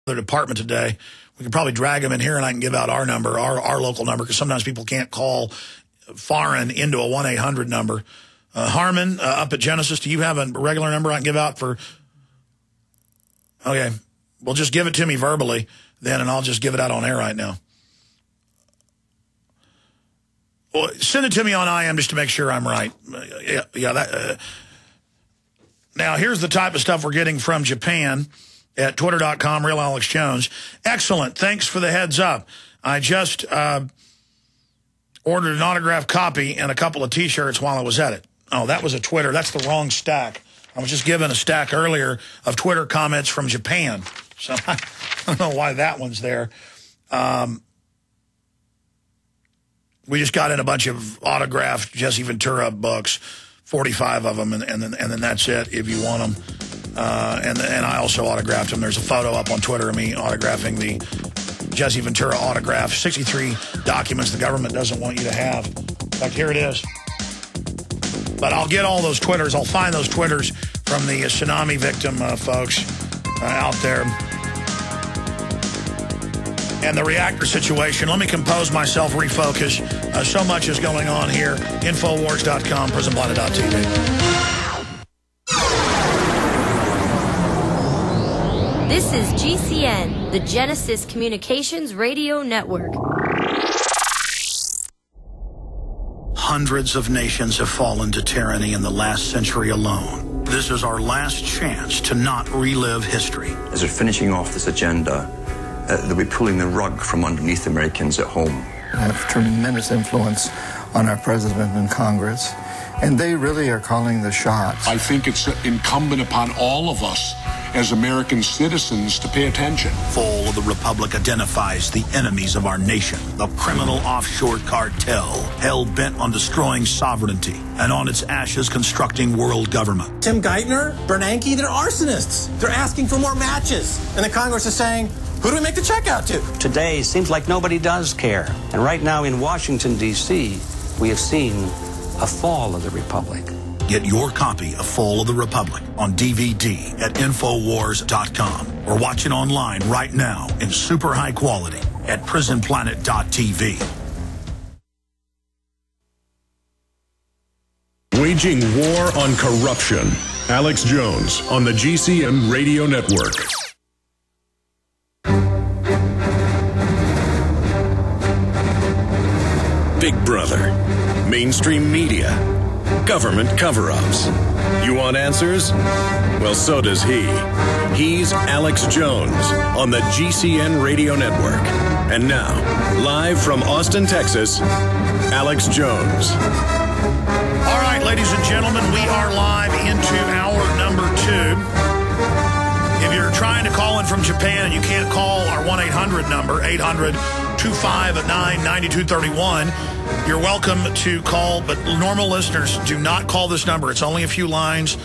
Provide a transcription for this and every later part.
the department today. We could probably drag them in here, and I can give out our number, our local number, because sometimes people can't call foreign into a 1-800 number. Harmon, up at Genesis, do you have a regular number I can give out for? Okay. Well, just give it to me verbally then, and I'll just give it out on air right now. Well, send it to me on IM just to make sure I'm right. Now, here's the type of stuff we're getting from Japan at twitter.com, Real Alex Jones. Excellent. Thanks for the heads up. I just ordered an autographed copy and a couple of T-shirts while I was at it. Oh, that was a Twitter. That's the wrong stack. I was just given a stack earlier of Twitter comments from Japan. So I don't know why that one's there. We just got in a bunch of autographed Jesse Ventura books, 45 of them, and then that's it if you want them. And I also autographed them. There's a photo up on Twitter of me autographing the Jesse Ventura autograph. 63 documents the government doesn't want you to have. In fact, here it is. But I'll get all those Twitters. I'll find those Twitters from the tsunami victim folks out there. And the reactor situation. Let me compose myself, refocus. So much is going on here. Infowars.com, prisonplanet.tv. This is GCN, the Genesis Communications Radio Network. Hundreds of nations have fallen to tyranny in the last century alone. This is our last chance to not relive history. As we're finishing off this agenda, they'll be pulling the rug from underneath Americans at home. They have tremendous influence on our president and Congress, and they really are calling the shots. I think it's incumbent upon all of us as American citizens to pay attention. Fall of the Republic identifies the enemies of our nation, the criminal offshore cartel, hell-bent on destroying sovereignty, and on its ashes constructing world government. Tim Geithner, Bernanke, they're arsonists. They're asking for more matches. And the Congress is saying, who do we make the check out to? Today seems like nobody does care. And right now in Washington, D.C., we have seen a fall of the Republic. Get your copy of Fall of the Republic on DVD at Infowars.com or watch it online right now in super high quality at prisonplanet.tv. Waging war on corruption. Alex Jones on the GCN Radio Network. Big Brother. Mainstream media. Government cover-ups. You want answers? Well, so does he. He's Alex Jones on the GCN Radio Network. And now, live from Austin, Texas, Alex Jones. All right, ladies and gentlemen, we are live into hour number 2. If you're trying to call in from Japan and you can't call our 1-800 number, 800-259-9231, you're welcome to call, but normal listeners do not call this number. It's only a few lines.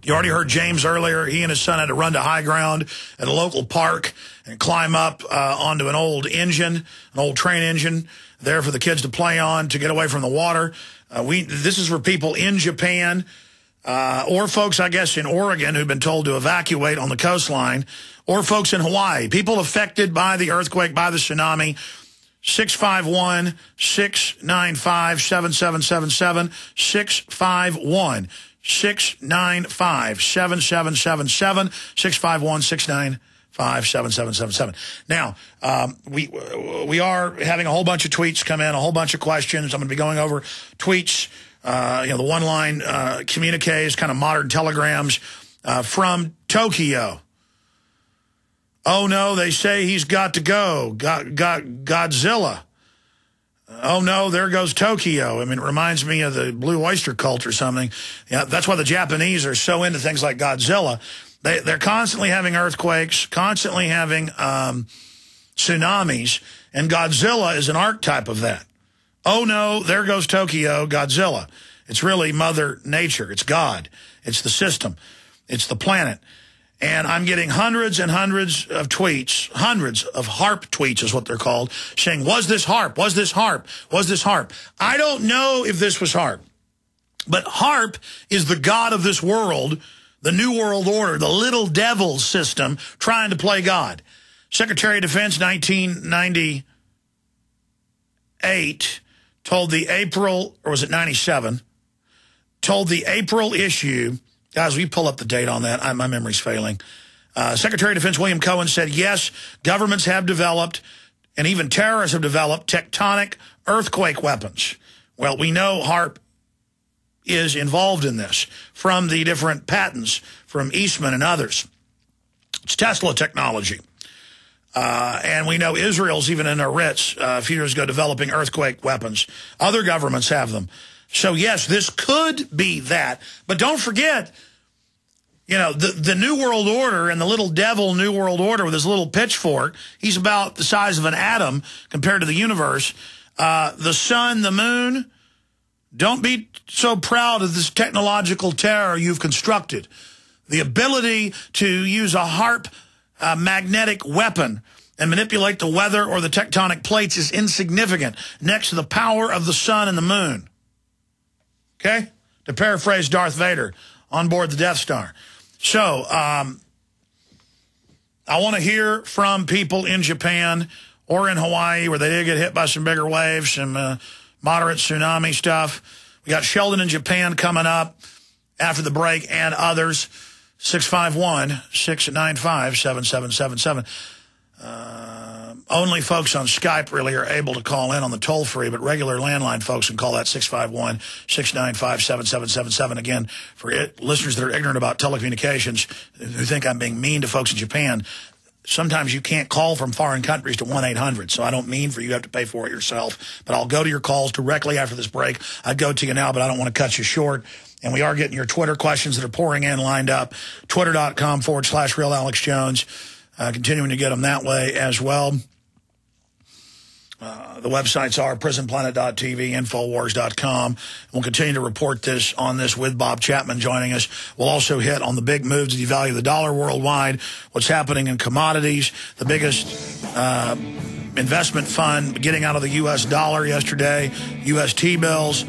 You already heard James earlier. He and his son had to run to high ground at a local park and climb up onto an old engine, an old train engine, there for the kids to play on to get away from the water. This is for people in Japan, or folks, I guess, in Oregon who've been told to evacuate on the coastline, or folks in Hawaii. People affected by the earthquake, by the tsunami. 651-695-7777. 651-695-7777. 651-695-7777. Now, we are having a whole bunch of tweets come in, a whole bunch of questions. I'm going to be going over tweets, the one-line communiques, kind of modern telegrams from Tokyo. Oh, no, they say he's got to go. Godzilla. Oh, no, there goes Tokyo. I mean, it reminds me of the Blue Oyster Cult or something. Yeah, that's why the Japanese are so into things like Godzilla. They're constantly having earthquakes, constantly having tsunamis, and Godzilla is an archetype of that. Oh, no, there goes Tokyo, Godzilla. It's really Mother Nature. It's God. It's the system. It's the planet. And I'm getting hundreds and hundreds of tweets, hundreds of HARP tweets is what they're called, saying, was this HARP? Was this HARP? Was this HARP? I don't know if this was HARP. But HARP is the god of this world, the New World Order, the little devil system trying to play God. Secretary of Defense, 1998, told the April, or was it 97, told the April issue, guys, will you pull up the date on that? My memory's failing. Secretary of Defense William Cohen said, yes, governments have developed, and even terrorists have developed, tectonic earthquake weapons. Well, we know HAARP is involved in this from the different patents from Eastman and others. It's Tesla technology. And we know Israel's even in their Ritz a few years ago developing earthquake weapons. Other governments have them. So, yes, this could be that. But don't forget, you know, the New World Order and the little devil New World Order with his little pitchfork, he's about the size of an atom compared to the universe. The sun, the moon, don't be so proud of this technological terror you've constructed. The ability to use a HAARP magnetic weapon and manipulate the weather or the tectonic plates is insignificant next to the power of the sun and the moon. Okay? To paraphrase Darth Vader on board the Death Star. So, I want to hear from people in Japan or in Hawaii where they did get hit by some bigger waves, some moderate tsunami stuff. We got Sheldon in Japan coming up after the break and others. 651-695-7777. Only folks on Skype really are able to call in on the toll-free, but regular landline folks can call that 651-695-7777. Again, for listeners that are ignorant about telecommunications, who think I'm being mean to folks in Japan, sometimes you can't call from foreign countries to 1-800, so I don't mean for you to have to pay for it yourself. But I'll go to your calls directly after this break. I'd go to you now, but I don't want to cut you short. And we are getting your Twitter questions that are pouring in lined up. Twitter.com/RealAlexJones. Continuing to get them that way as well. The websites are prisonplanet.tv, Infowars.com. We'll continue to report this on this with Bob Chapman joining us. We'll also hit on the big moves to devalue the dollar worldwide, what's happening in commodities, the biggest investment fund getting out of the U.S. dollar yesterday, U.S. T-bills.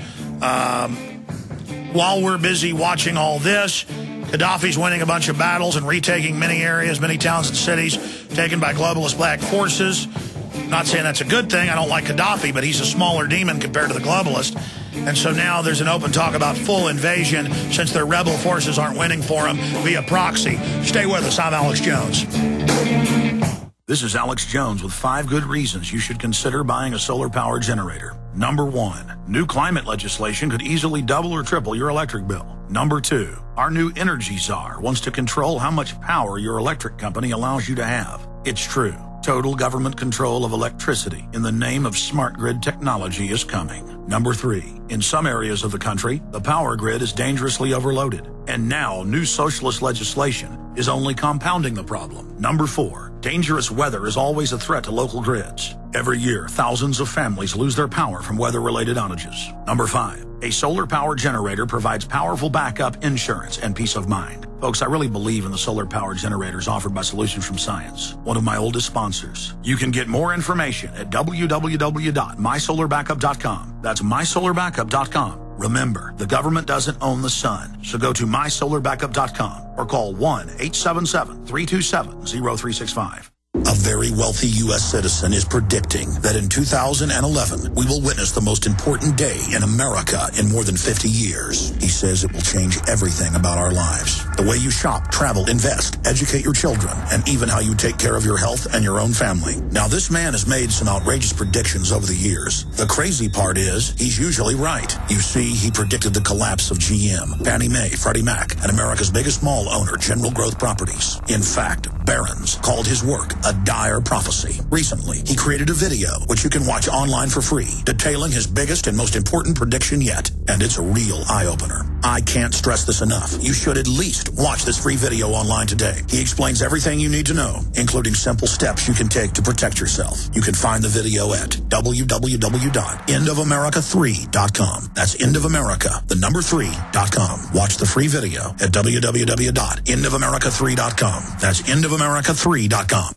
While we're busy watching all this, Gaddafi's winning a bunch of battles and retaking many areas, many towns and cities taken by globalist black forces. Not saying that's a good thing. I don't like Gaddafi, but he's a smaller demon compared to the globalist. And so now there's an open talk about full invasion since their rebel forces aren't winning for them via proxy. Stay with us. I'm Alex Jones. This is Alex Jones with 5 good reasons you should consider buying a solar power generator. Number 1, new climate legislation could easily double or triple your electric bill. Number 2, our new energy czar wants to control how much power your electric company allows you to have. It's true. Total government control of electricity in the name of smart grid technology is coming. Number 3, in some areas of the country, the power grid is dangerously overloaded. And now new socialist legislation is only compounding the problem. Number 4, dangerous weather is always a threat to local grids. Every year, thousands of families lose their power from weather-related outages. Number 5, a solar power generator provides powerful backup insurance and peace of mind. Folks, I really believe in the solar power generators offered by Solutions from Science, one of my oldest sponsors. You can get more information at www.mysolarbackup.com. That's mysolarbackup.com. Remember, the government doesn't own the sun, so go to mysolarbackup.com or call 1-877-327-0365. A very wealthy U.S. citizen is predicting that in 2011, we will witness the most important day in America in more than 50 years. He says it will change everything about our lives. The way you shop, travel, invest, educate your children, and even how you take care of your health and your own family. Now, this man has made some outrageous predictions over the years. The crazy part is, he's usually right. You see, he predicted the collapse of GM, Fannie Mae, Freddie Mac, and America's biggest mall owner, General Growth Properties. In fact, Barron's called his work a dire prophecy. Recently, he created a video, which you can watch online for free, detailing his biggest and most important prediction yet. And it's a real eye-opener. I can't stress this enough. You should at least watch this free video online today. He explains everything you need to know, including simple steps you can take to protect yourself. You can find the video at www.endofamerica3.com. That's endofamerica, the number 3.com. Watch the free video at www.endofamerica3.com. That's endofamerica3.com.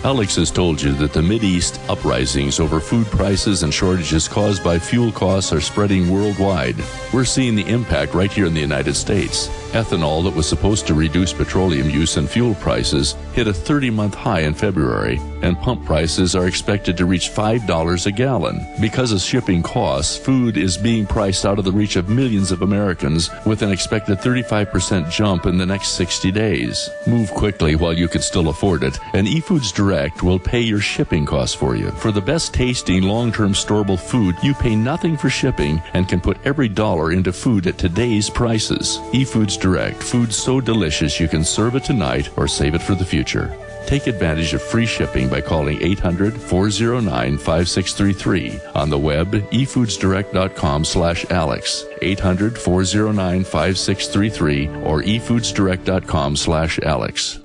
Alex has told you that the Mideast uprisings over food prices and shortages caused by fuel costs are spreading worldwide. We're seeing the impact right here in the United States. Ethanol, that was supposed to reduce petroleum use and fuel prices, hit a 30-month high in February, and pump prices are expected to reach $5 a gallon. Because of shipping costs, food is being priced out of the reach of millions of Americans, with an expected 35% jump in the next 60 days. Move quickly while you can still afford it, and eFoods Direct will pay your shipping costs for you. For the best tasting, long-term storable food, you pay nothing for shipping and can put every dollar into food at today's prices. eFoods Direct, food so delicious you can serve it tonight or save it for the future. Take advantage of free shipping by calling 800-409-5633. On the web, efoodsdirect.com/Alex, 800-409-5633, or efoodsdirect.com/Alex.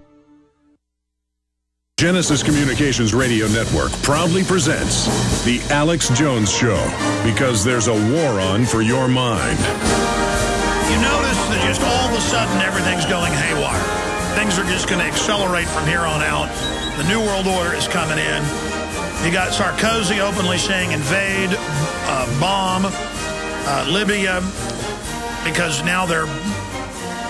Genesis Communications Radio Network proudly presents The Alex Jones Show, because there's a war on for your mind. You notice that just all of a sudden everything's going haywire. Things are just going to accelerate from here on out. The New World Order is coming in. You got Sarkozy openly saying invade, bomb Libya, because now their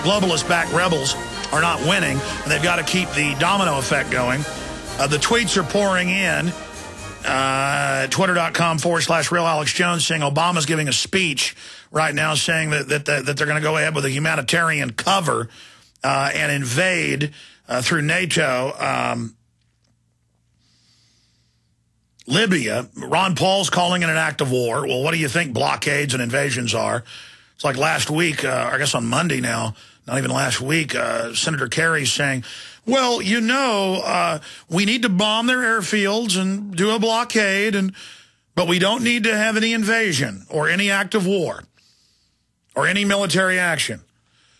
globalist-backed rebels are not winning, and they've got to keep the domino effect going. The tweets are pouring in. Twitter.com/Real Alex Jones saying Obama's giving a speech right now saying that they're going to go ahead with a humanitarian cover and invade through NATO Libya. Ron Paul's calling it an act of war. Well, what do you think blockades and invasions are? It's like last week, I guess on Monday now, not even last week, Senator Kerry's saying, well, you know, we need to bomb their airfields and do a blockade, but we don't need to have any invasion or any act of war or any military action.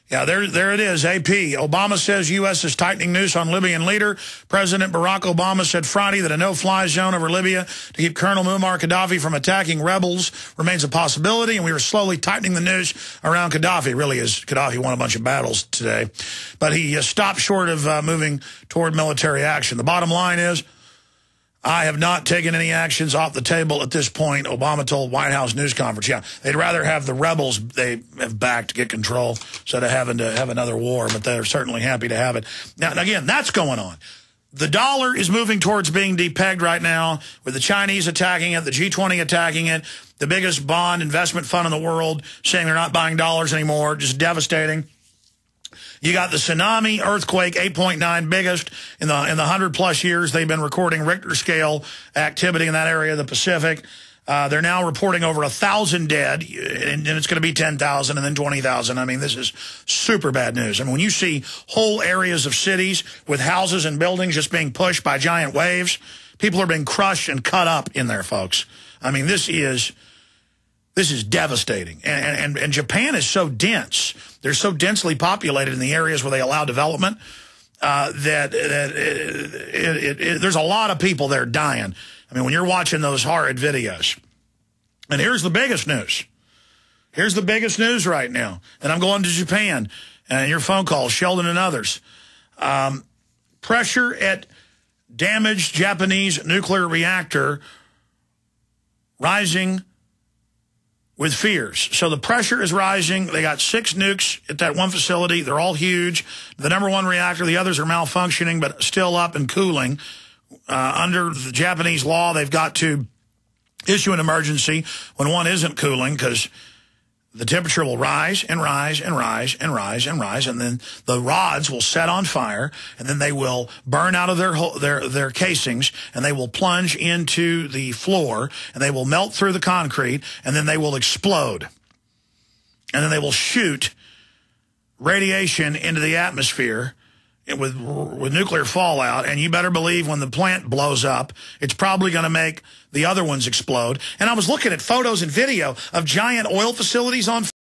Yeah, there it is, AP. Obama says U.S. is tightening noose on Libyan leader. President Barack Obama said Friday that a no-fly zone over Libya to keep Colonel Muammar Gaddafi from attacking rebels remains a possibility, and we are slowly tightening the noose around Gaddafi. Really, is Gaddafi won a bunch of battles today. But he stopped short of moving toward military action. The bottom line is, I have not taken any actions off the table at this point, Obama told White House news conference. Yeah, they'd rather have the rebels they have backed get control instead of having to have another war, but they're certainly happy to have it. Now, again, that's going on. The dollar is moving towards being depegged right now, with the Chinese attacking it, the G20 attacking it, the biggest bond investment fund in the world saying they're not buying dollars anymore, just devastating. You got the tsunami, earthquake, 8.9, biggest in the 100-plus years they've been recording Richter scale activity in that area of the Pacific. They're now reporting over 1,000 dead, and it's going to be 10,000 and then 20,000. I mean, this is super bad news. I mean, when you see whole areas of cities with houses and buildings just being pushed by giant waves, people are being crushed and cut up in there, folks. I mean, this is devastating. And Japan is so dense. They're so densely populated in the areas where they allow development that there's a lot of people there dying. I mean, when you're watching those horrid videos. And here's the biggest news. Here's the biggest news right now. And I'm going to Japan. And your phone calls, Sheldon and others. Pressure at damaged Japanese nuclear reactor rising with fears. So the pressure is rising. They got 6 nukes at that one facility. They're all huge. The #1 reactor, the others are malfunctioning, but still up and cooling. Under the Japanese law, they've got to issue an emergency when one isn't cooling, because the temperature will rise and rise and rise and rise and rise, and then the rods will set on fire, and then they will burn out of their casings, and they will plunge into the floor, and they will melt through the concrete, and then they will explode. And then they will shoot radiation into the atmosphere with nuclear fallout, and you better believe when the plant blows up, it's probably going to make the other ones explode. And I was looking at photos and video of giant oil facilities on